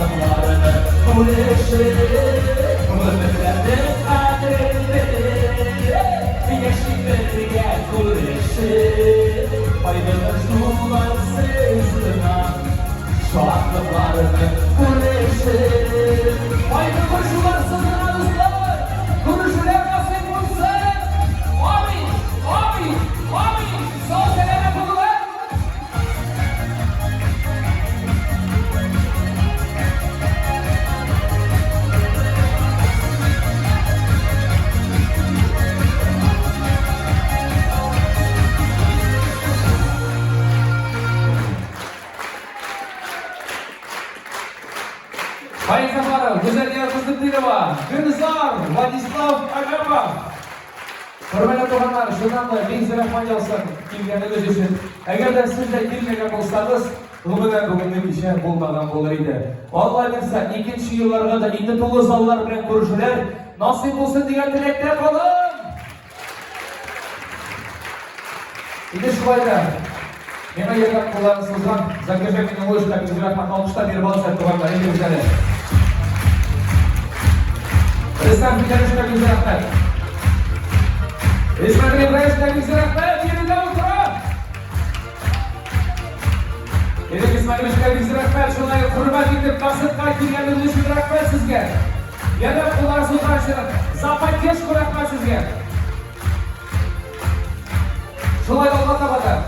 Şarkılarını uğraşır Ömürlerden adrede Yaşlıklarıya uğraşır Ayrılır duvar sızına Şarkılarını uğraşır Ayrı koşular sızınanızlar Konuşular nasip olsun Amin, amin, amin Sağ selamet olun Baik Safarov, Güzelliğe Kızıltırova, Gülzar, Vladislav Agapov. Hürmetli tohumlar, şundan da bir rahmat olsun kelganiniz uchun. Agarda siz de kelmagan bo'lsangiz, bugungi ish bo'lmagan bo'lar edi. Alloh bilsa, ikkinchi yillarga da endi to'g'ri zallar bilan ko'rishlar nasib bo'lsin degan tilakda qolin. Endi shubayda meni yerdan qo'llarni so'zdan Zakirjakovning o'yishlariga rahmat olqishlar berib olsak to'g'ri, endi o'zlari. Resmen bitirişine güzel rahmet. Resmen bitirişine güzel rahmet. Yerinde oturun. Yerinde bitirişine güzel rahmet. Şunları hürmet edip kasıtla kirgenliğiniz için rahmet sizge. Yerinde kullar sultan şırın. Zapatkeş ku rahmet sizge. Şunları Allah'a kadar.